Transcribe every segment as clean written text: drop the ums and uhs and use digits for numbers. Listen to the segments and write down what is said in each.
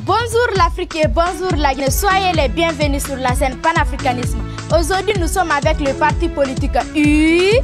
Bonjour l'Afrique et bonjour la Guinée. Soyez les bienvenus sur la scène panafricanisme. Aujourd'hui, nous sommes avec le parti politique UFDG.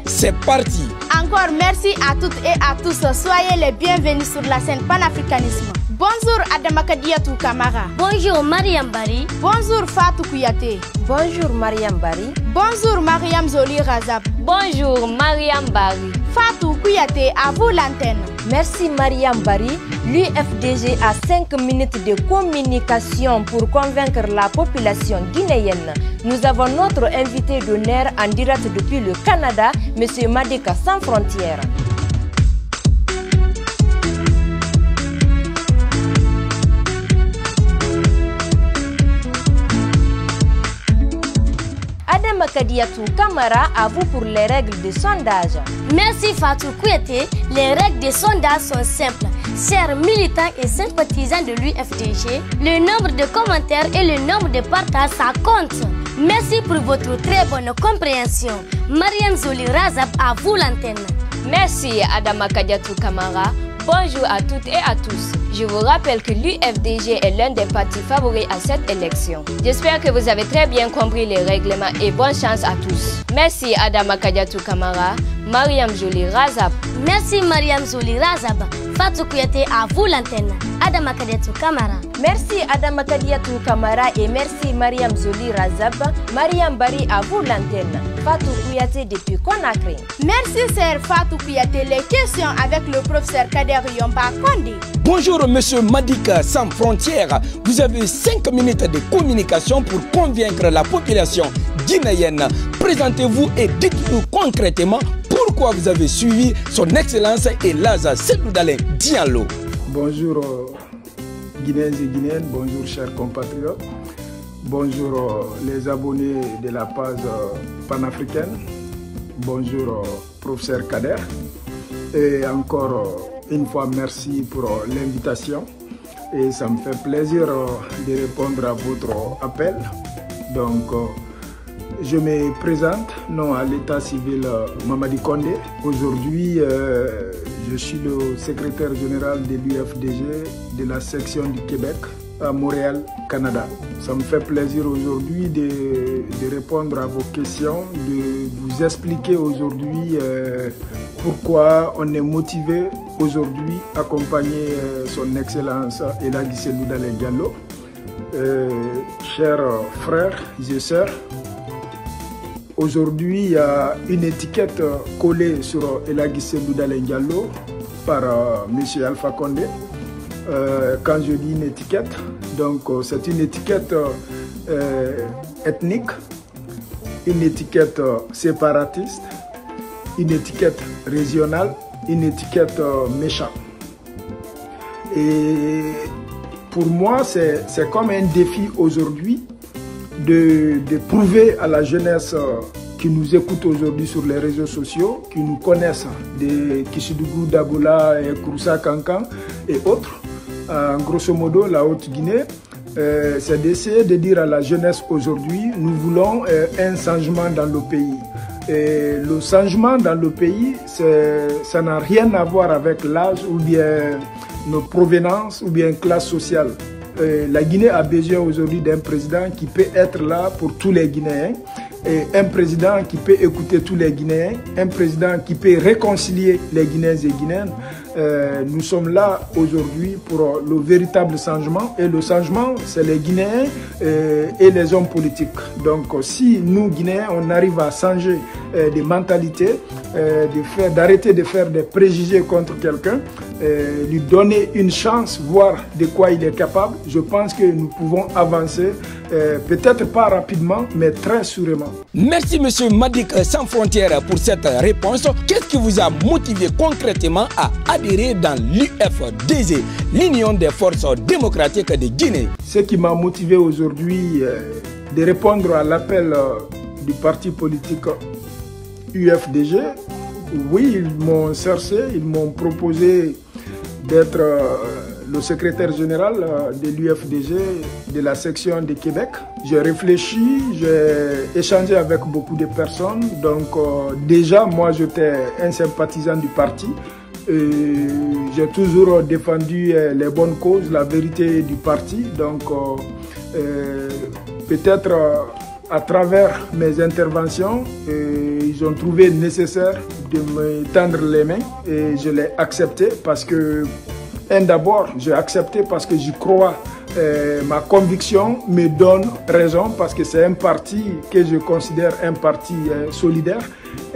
C'est parti. Encore merci à toutes et à tous. Soyez les bienvenus sur la scène panafricanisme. Bonjour Adama Kadiatou Kamara. Bonjour Mariam Bari. Bonjour Fatou Kouyaté. Bonjour Mariam Bari. Bonjour Mariam Zoli Razab. Bonjour Mariam Bari. Fatou Kouyaté, à vous l'antenne. Merci Mariam Bari. L'UFDG a 5 minutes de communication pour convaincre la population guinéenne. Nous avons notre invité d'honneur en direct depuis le Canada, M. Madika Sans Frontières. Adama Kadiatou Kamara, à vous pour les règles de sondage. Merci Fatou Kouyaté. Les règles de sondage sont simples. Chers militants et sympathisants de l'UFDG, le nombre de commentaires et le nombre de partages, ça compte. Merci pour votre très bonne compréhension. Mariam Zoli Razab, à vous l'antenne. Merci Adama Kadiatou Kamara. Bonjour à toutes et à tous. Je vous rappelle que l'UFDG est l'un des partis favoris à cette élection. J'espère que vous avez très bien compris les règlements et bonne chance à tous. Merci Adama Kadiatou Kamara, Mariam Zoli Razab. Merci Mariam Zoli Razab. Fatou Kouyaté, à vous l'antenne. Adama Kadiatou Kamara. Merci Adama Kadiatou Kamara et merci Mariam Zoli Razab. Mariam Bari, à vous l'antenne. Fatou Kouyaté depuis Conakry. Merci Sir Fatou Kouyaté. Les questions avec le professeur Kader Yomba Kondi. Bonjour Monsieur Madika Sans Frontières. Vous avez 5 minutes de communication pour convaincre la population guinéenne. Présentez-vous et dites-nous concrètement pourquoi vous avez suivi son Excellence Elaza Seloudalen Diallo. Bonjour Guinéens et Guinéennes, bonjour chers compatriotes, bonjour les abonnés de la page panafricaine, bonjour professeur Kader et encore une fois merci pour l'invitation et ça me fait plaisir de répondre à votre appel. Donc je me présente, non à l'état civil Mamadi Kondé. Aujourd'hui, je suis le secrétaire général de l'UFDG de la section du Québec à Montréal, Canada. Ça me fait plaisir aujourd'hui de répondre à vos questions, de vous expliquer aujourd'hui pourquoi on est motivé aujourd'hui à accompagner son Excellence Elaza Seloudalen Diallo. Chers frères et sœurs, aujourd'hui, il y a une étiquette collée sur Elaza Seloudalen Diallo par M. Alpha Condé. Quand je dis une étiquette, donc c'est une étiquette ethnique, une étiquette séparatiste, une étiquette régionale, une étiquette méchante. Et pour moi, c'est comme un défi aujourd'hui de prouver à la jeunesse qui nous écoute aujourd'hui sur les réseaux sociaux, qui nous connaissent, de Kishidougou, Dagola, Kouroussa, Kankan et autres, grosso modo la Haute-Guinée, c'est d'essayer de dire à la jeunesse aujourd'hui, nous voulons un changement dans le pays. Et le changement dans le pays, ça n'a rien à voir avec l'âge ou bien nos provenances ou bien classe sociale. La Guinée a besoin aujourd'hui d'un président qui peut être là pour tous les Guinéens, et un président qui peut écouter tous les Guinéens, un président qui peut réconcilier les Guinéens et Guinéennes. Nous sommes là aujourd'hui pour le véritable changement, et le changement, c'est les Guinéens et les hommes politiques. Donc si nous, Guinéens, on arrive à changer des mentalités, d'arrêter de faire des préjugés contre quelqu'un, lui donner une chance, voir de quoi il est capable, je pense que nous pouvons avancer, peut-être pas rapidement, mais très sûrement. Merci Monsieur Madika Sans Frontières pour cette réponse. Qu'est-ce qui vous a motivé concrètement à adhérer dans l'UFDG, l'Union des forces démocratiques de Guinée? Ce qui m'a motivé aujourd'hui de répondre à l'appel du parti politique UFDG, oui, ils m'ont cherché, ils m'ont proposé d'être le secrétaire général de l'UFDG de la section de Québec. J'ai réfléchi, j'ai échangé avec beaucoup de personnes. Donc déjà, moi, j'étais un sympathisant du parti. J'ai toujours défendu les bonnes causes, la vérité du parti. Donc, peut-être à travers mes interventions, ils ont trouvé nécessaire de me tendre les mains et je l'ai accepté parce que, d'abord, j'ai accepté parce que j'y crois. Ma conviction me donne raison parce que c'est un parti que je considère un parti solidaire,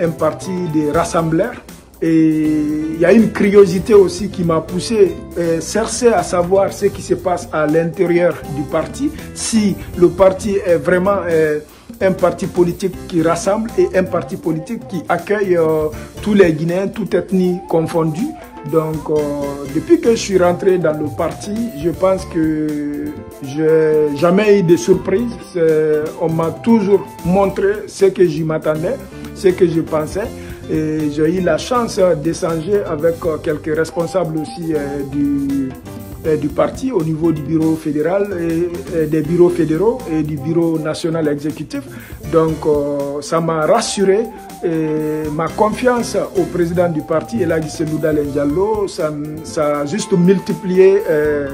un parti des rassembleurs. Et il y a une curiosité aussi qui m'a poussé à chercher à savoir ce qui se passe à l'intérieur du parti, si le parti est vraiment un parti politique qui rassemble et un parti politique qui accueille tous les Guinéens, toutes ethnies confondues. Donc, depuis que je suis rentré dans le parti, je pense que j'ai jamais eu de surprise. On m'a toujours montré ce que je m'attendais, ce que je pensais. Et j'ai eu la chance d'échanger avec quelques responsables aussi du parti au niveau du bureau fédéral, et des bureaux fédéraux et du bureau national exécutif. Donc ça m'a rassuré et ma confiance au président du parti, Elhadji Cellou Dalein Diallo, ça a juste multiplié,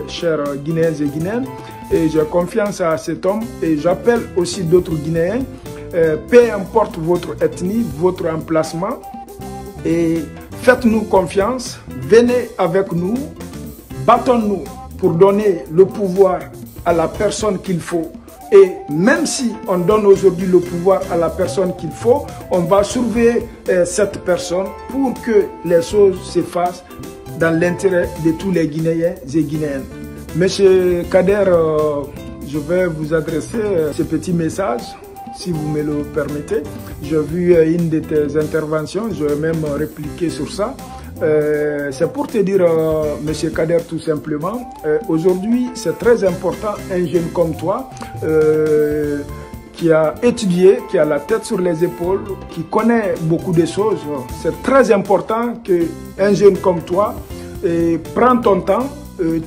chers Guinéens et Guinéennes. Et j'ai confiance à cet homme et j'appelle aussi d'autres Guinéens. Peu importe votre ethnie, votre emplacement, et faites-nous confiance, venez avec nous, battons-nous pour donner le pouvoir à la personne qu'il faut. Et même si on donne aujourd'hui le pouvoir à la personne qu'il faut, on va surveiller cette personne pour que les choses se fassent dans l'intérêt de tous les Guinéens et Guinéennes. Monsieur Kader, je vais vous adresser ce petit message, si vous me le permettez. J'ai vu une de tes interventions, je vais même répliquer sur ça. C'est pour te dire, Monsieur Kader, tout simplement, aujourd'hui c'est très important, un jeune comme toi, qui a étudié, qui a la tête sur les épaules, qui connaît beaucoup de choses. C'est très important qu'un jeune comme toi prenne ton temps,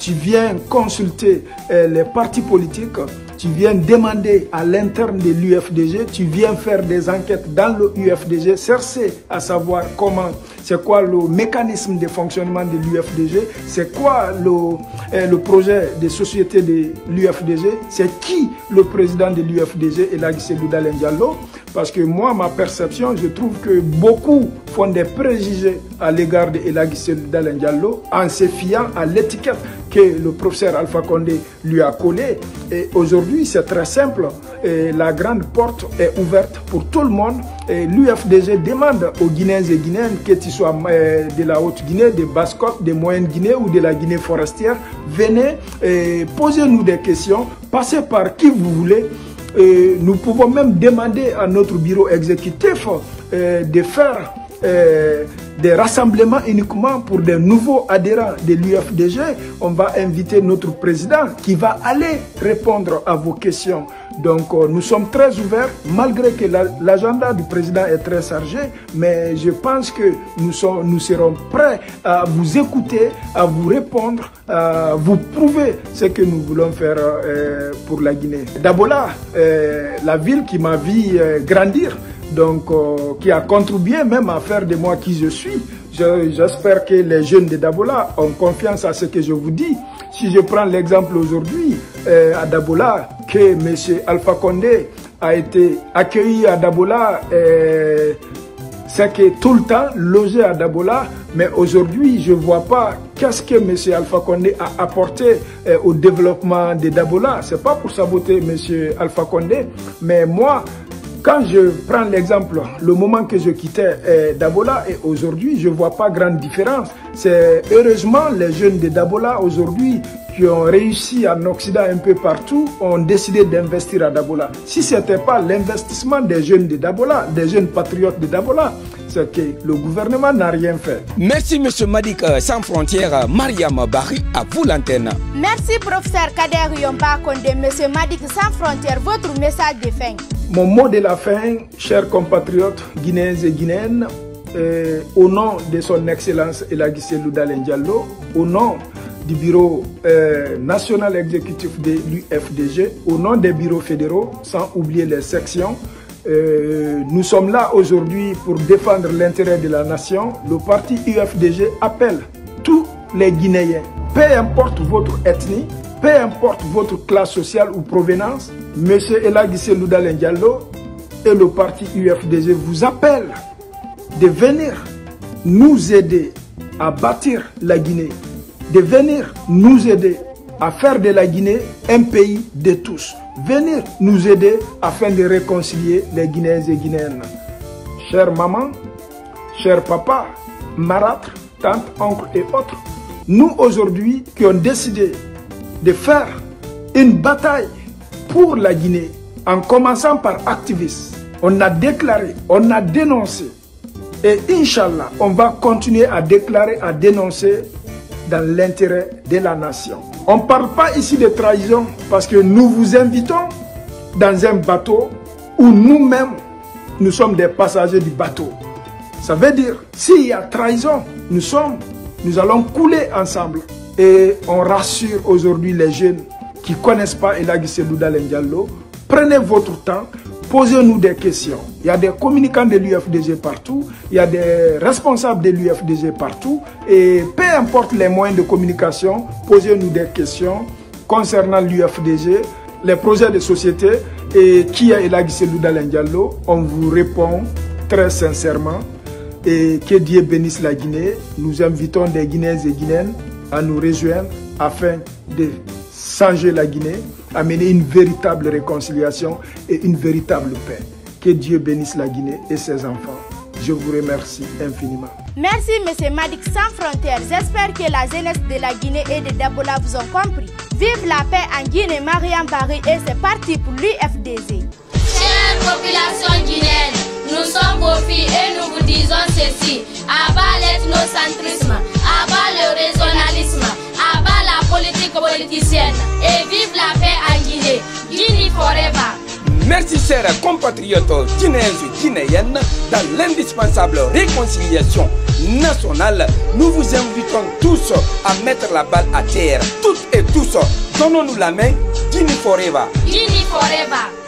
tu viens consulter les partis politiques, tu viens demander à l'interne de l'UFDG, tu viens faire des enquêtes dans le UFDG, chercher à savoir comment, c'est quoi le mécanisme de fonctionnement de l'UFDG, c'est quoi le projet de société de l'UFDG, c'est qui le président de l'UFDG, Elhadji Cellou Dalein Diallo. Parce que moi, ma perception, je trouve que beaucoup font des préjugés à l'égard de Elhadji Cellou Dalein Diallo en se fiant à l'étiquette que le professeur Alpha Condé lui a collée. Et aujourd'hui, c'est très simple. Et la grande porte est ouverte pour tout le monde. L'UFDG demande aux Guinéens et Guinéennes, que tu sois de la Haute-Guinée, de Basse-Côte, de Moyenne-Guinée ou de la Guinée forestière, venez et posez-nous des questions, passez par qui vous voulez. Et nous pouvons même demander à notre bureau exécutif de faire des rassemblements uniquement pour des nouveaux adhérents de l'UFDG. On va inviter notre président qui va aller répondre à vos questions. Donc nous sommes très ouverts, malgré que l'agenda du président est très chargé, mais je pense que nous serons prêts à vous écouter, à vous répondre, à vous prouver ce que nous voulons faire pour la Guinée. Dabola, la ville qui m'a vu grandir, donc qui a contribué même à faire de moi qui je suis. J'espère que les jeunes de Dabola ont confiance à ce que je vous dis. Si je prends l'exemple aujourd'hui à Dabola, que M. Alpha Condé a été accueilli à Dabola, c'est que tout le temps logé à Dabola, mais aujourd'hui je ne vois pas qu'est-ce que M. Alpha Condé a apporté au développement de Dabola. Ce n'est pas pour saboter M. Alpha Condé, mais moi, quand je prends l'exemple, le moment que je quittais Dabola et aujourd'hui, je ne vois pas grande différence. C'est heureusement les jeunes de Dabola aujourd'hui qui ont réussi en Occident un peu partout, ont décidé d'investir à Dabola. Si ce n'était pas l'investissement des jeunes de Dabola, des jeunes patriotes de Dabola, c'est que le gouvernement n'a rien fait. Merci M. Madik Sans Frontières, Mariam Barry, à vous l'antenne. Merci professeur Kader Yomba Condé, M. Madik Sans Frontières, votre message de fin. Mon mot de la fin, chers compatriotes guinéens et guinéennes, au nom de son Excellence Elhadji Cellou Dalein Diallo, au nom du bureau national exécutif de l'UFDG, au nom des bureaux fédéraux, sans oublier les sections, Nous sommes là aujourd'hui pour défendre l'intérêt de la nation. Le parti UFDG appelle tous les Guinéens, peu importe votre ethnie, peu importe votre classe sociale ou provenance, M. Elagi Selou Dalein Diallo et le parti UFDG vous appellent de venir nous aider à bâtir la Guinée, de venir nous aider à faire de la Guinée un pays de tous. Venir nous aider afin de réconcilier les Guinéens et Guinéennes. Chère maman, cher papa, marâtres, tantes, oncles et autres, nous aujourd'hui qui avons décidé de faire une bataille pour la Guinée, en commençant par activistes, on a déclaré, on a dénoncé, et Inch'Allah, on va continuer à déclarer, à dénoncer dans l'intérêt de la nation. On ne parle pas ici de trahison parce que nous vous invitons dans un bateau où nous-mêmes, nous sommes des passagers du bateau. Ça veut dire, s'il y a trahison, nous allons couler ensemble. Et on rassure aujourd'hui les jeunes qui ne connaissent pas Elagi Selou Dalein Diallo. Prenez votre temps, posez-nous des questions. Il y a des communicants de l'UFDG partout, il y a des responsables de l'UFDG partout. Et peu importe les moyens de communication, posez-nous des questions concernant l'UFDG, les projets de société et qui est Elagi Selou Dalein Diallo. On vous répond très sincèrement. Et que Dieu bénisse la Guinée. Nous invitons des Guinéens et Guinéennes à nous rejoindre afin de changer la Guinée, amener une véritable réconciliation et une véritable paix. Que Dieu bénisse la Guinée et ses enfants. Je vous remercie infiniment. Merci M. Madik Sans Frontières. J'espère que la jeunesse de la Guinée et de Dabola vous ont compris. Vive la paix en Guinée, Mariam Barry, et c'est parti pour l'UFDG. Chère population guinéenne, nous sommes vos filles et nous vous disons ceci. Abat l'ethnocentrisme, abat le régionalisme, abat la politique politicienne et vive la paix en Guinée. Guinée forever. Merci chers compatriotes guinéens et guinéennes, dans l'indispensable réconciliation nationale, nous vous invitons tous à mettre la balle à terre. Toutes et tous, donnons-nous la main. Guinée forever. Guinée forever.